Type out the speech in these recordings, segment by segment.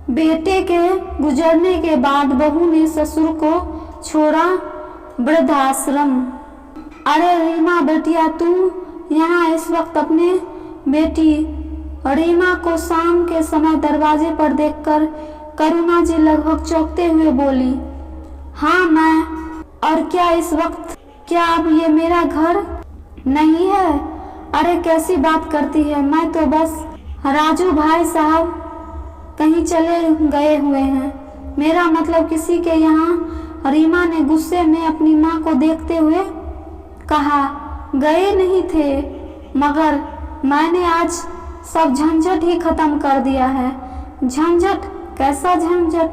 बेटे के गुजरने के बाद बहू ने ससुर को छोड़ा वृद्धाश्रम। अरे रीमा बेटिया, तू यहाँ इस वक्त अपने बेटी रीमा को शाम के समय दरवाजे पर देखकर करुणा जी लगभग चौंकते हुए बोली, हाँ मैं। और क्या इस वक्त, क्या अब ये मेरा घर नहीं है? अरे कैसी बात करती है, मैं तो बस राजू भाई साहब कहीं चले गए हुए हैं। मेरा मतलब किसी के यहाँ। रीमा ने गुस्से में अपनी माँ को देखते हुए कहा, गए नहीं थे, मगर मैंने आज सब झंझट ही खत्म कर दिया है। झंझट? कैसा झंझट?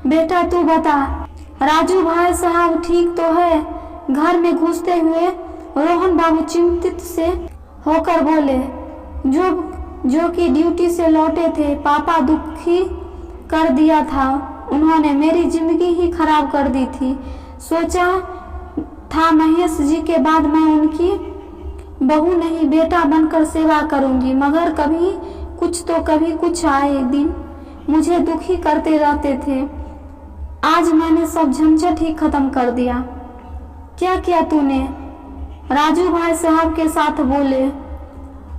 बेटा तू बता। राजू भाई साहब ठीक तो है? घर में घुसते हुए रोहन बाबू चिंतित से होकर बोले, जो कि ड्यूटी से लौटे थे। पापा दुखी कर दिया था उन्होंने, मेरी जिंदगी ही खराब कर दी थी। सोचा था महेश जी के बाद मैं उनकी बहू नहीं बेटा बनकर सेवा करूंगी, मगर कभी कुछ तो कभी कुछ आए दिन मुझे दुखी करते रहते थे। आज मैंने सब झंझट ही खत्म कर दिया। क्या किया तूने? राजू भाई साहब के साथ बोले।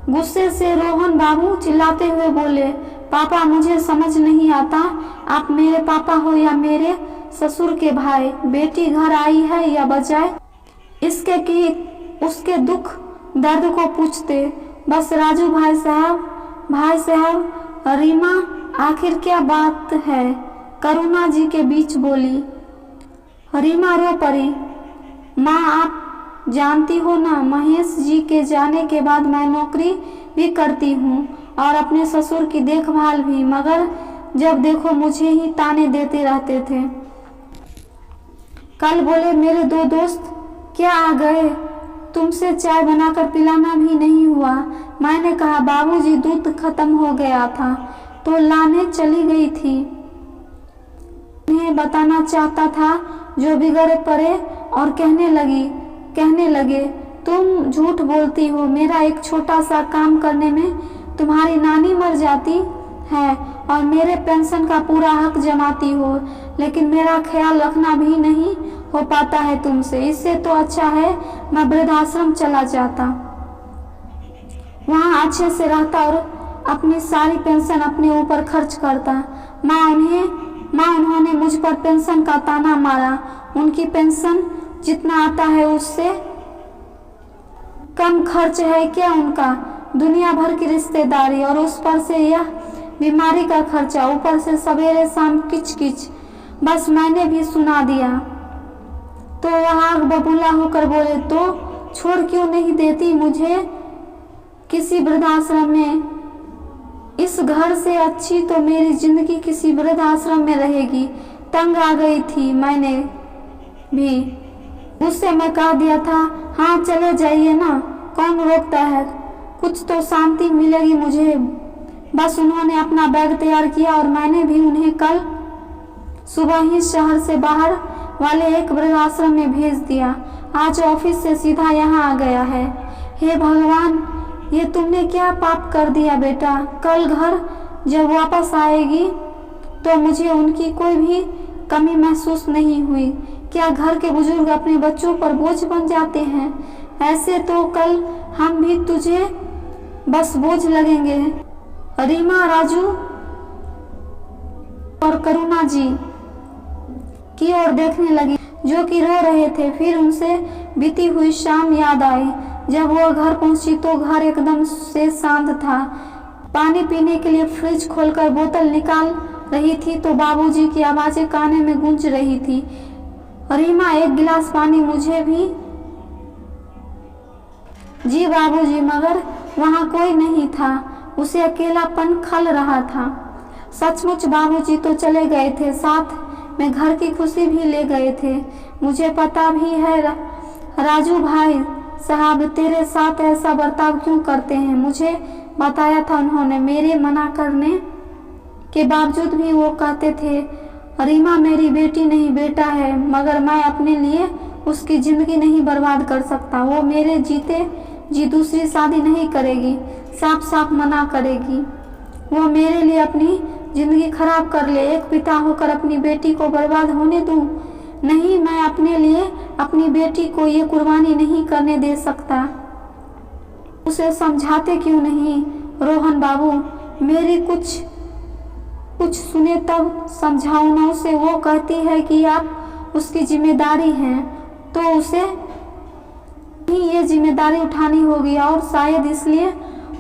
गुस्से से रोहन बाबू चिल्लाते हुए बोले, पापा मुझे समझ नहीं आता, आप मेरे पापा हो या मेरे ससुर के भाई। बेटी घर आई है या बजाय इसके कि उसके दुख दर्द को पूछते। बस राजू भाई साहब रीमा आखिर क्या बात है? करुणा जी के बीच बोली। रीमा रो पड़ी। माँ आप जानती हो ना, महेश जी के जाने के बाद मैं नौकरी भी करती हूँ और अपने ससुर की देखभाल भी, मगर जब देखो मुझे ही ताने देते रहते थे। कल बोले मेरे 2 दोस्त क्या आ गए, तुमसे चाय बनाकर पिलाना भी नहीं हुआ। मैंने कहा बाबूजी दूध खत्म हो गया था तो लाने चली गई थी। उन्हें बताना चाहता था जो बिगड़ पड़े और कहने लगे तुम झूठ बोलती हो, मेरा एक छोटा सा काम करने में तुम्हारी नानी मर जाती है और मेरे पेंशन का पूरा हक जमाती हो, लेकिन मेरा ख्याल रखना भी नहीं हो पाता है तुमसे। इससे तो अच्छा है मैं वृद्धाश्रम चला जाता, वहाँ अच्छे से रहता और अपनी सारी पेंशन अपने ऊपर खर्च करता। माँ उन्होंने मुझ पर पेंशन का ताना मारा। उनकी पेंशन जितना आता है उससे कम खर्च है क्या उनका? दुनिया भर की रिश्तेदारी और उस पर से यह बीमारी का खर्चा, ऊपर से सवेरे शाम किच। बस मैंने भी सुना दिया तो वह आग बबूला होकर बोले, तो छोड़ क्यों नहीं देती मुझे किसी वृद्धाश्रम में? इस घर से अच्छी तो मेरी जिंदगी किसी वृद्धाश्रम में रहेगी। तंग आ गई थी मैंने भी। उससे मैं कह दिया था हाँ चले जाइए ना, कौन रोकता है, कुछ तो शांति मिलेगी मुझे। बस उन्होंने अपना बैग तैयार किया और मैंने भी उन्हें कल सुबह ही शहर से बाहर वाले एक वृद्धाश्रम में भेज दिया। आज ऑफिस से सीधा यहाँ आ गया है। हे भगवान, ये तुमने क्या पाप कर दिया बेटा। कल घर जब वापस आएगी तो मुझे उनकी कोई भी कमी महसूस नहीं हुई। क्या घर के बुजुर्ग अपने बच्चों पर बोझ बन जाते हैं? ऐसे तो कल हम भी तुझे बस बोझ लगेंगे। रीमा, राजू और करुणा जी की ओर देखने लगी जो कि रो रहे थे। फिर उनसे बीती हुई शाम याद आई। जब वह घर पहुंची तो घर एकदम से शांत था। पानी पीने के लिए फ्रिज खोलकर बोतल निकाल रही थी तो बाबूजी की आवाजें काने में गूंज रही थी। रीमा, एक गिलास पानी मुझे भी। जी बाबूजी, मगर वहाँ कोई नहीं था। उसे अकेलापन खल रहा था। सचमुच बाबूजी तो चले गए थे, साथ में घर की खुशी भी ले गए थे। मुझे पता भी है राजू भाई साहब तेरे साथ ऐसा बर्ताव क्यों करते हैं। मुझे बताया था उन्होंने। मेरे मना करने के बावजूद भी वो कहते थे रीमा मेरी बेटी नहीं बेटा है, मगर मैं अपने लिए उसकी जिंदगी नहीं बर्बाद कर सकता। वो मेरे जीते जी दूसरी शादी नहीं करेगी, साफ साफ मना करेगी। वो मेरे लिए अपनी जिंदगी खराब कर ले। एक पिता होकर अपनी बेटी को बर्बाद होने दूं? नहीं, मैं अपने लिए अपनी बेटी को ये कुर्बानी नहीं करने दे सकता। उसे समझाते क्यों नहीं रोहन बाबू? मेरी कुछ सुने तब समझाओ ना उसे। वो कहती है कि आप उसकी जिम्मेदारी हैं, तो उसे ही ये जिम्मेदारी उठानी होगी, और शायद इसलिए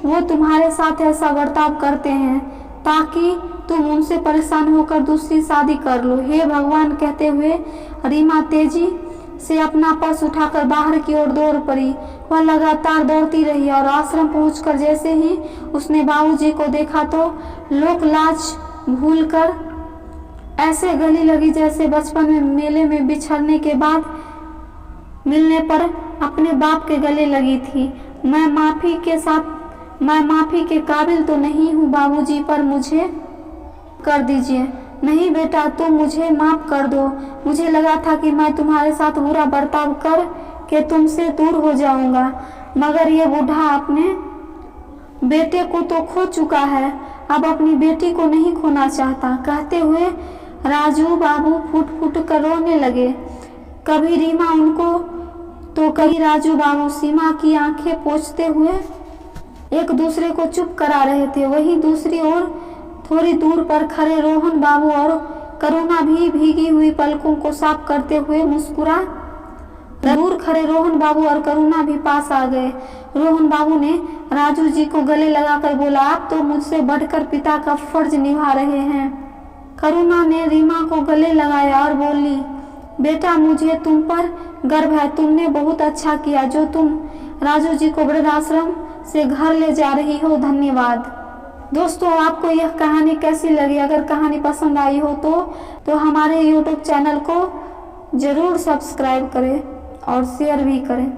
वो तुम्हारे साथ ऐसा बर्ताव करते हैं ताकि तुम उनसे परेशान होकर दूसरी शादी कर लो। हे भगवान, कहते हुए रीमा तेजी से अपना पर्स उठाकर बाहर की ओर दौड़ पड़ी। वह लगातार दौड़ती रही और आश्रम पहुंचकर जैसे ही उसने बाबूजी को देखा तो लोक लाज भूलकर ऐसे गले लगी जैसे बचपन में मेले में बिछड़ने के बाद मिलने पर अपने बाप के गले लगी थी। मैं माफी के काबिल तो नहीं हूँ बाबूजी, पर मुझे कर दीजिए। नहीं बेटा, तुम मुझे माफ कर दो। मुझे लगा था कि मैं तुम्हारे साथ बुरा बर्ताव कर के तुमसे दूर हो जाऊंगा, मगर ये बूढ़ा अपने बेटे को तो खो चुका है, अब अपनी बेटी को नहीं खोना चाहता। कहते हुए राजू बाबू फूट फूट कर रोने लगे। कभी रीमा उनको तो कभी राजू बाबू सीमा की आंखें पोंछते हुए एक दूसरे को चुप करा रहे थे। वहीं दूसरी ओर थोड़ी दूर पर खड़े रोहन बाबू और करुणा भी भीगी हुई पलकों को साफ करते हुए मुस्कुरा। दूर खड़े रोहन बाबू और करुणा भी पास आ गए। रोहन बाबू ने राजू जी को गले लगाकर बोला, आप तो मुझसे बढ़कर पिता का फर्ज निभा रहे हैं। करुणा ने रीमा को गले लगाया और बोली, बेटा मुझे तुम पर गर्व है, तुमने बहुत अच्छा किया जो तुम राजू जी को वृद्धाश्रम से घर ले जा रही हो। धन्यवाद। दोस्तों, आपको यह कहानी कैसी लगी? अगर कहानी पसंद आई हो तो हमारे YouTube चैनल को ज़रूर सब्सक्राइब करें और शेयर भी करें।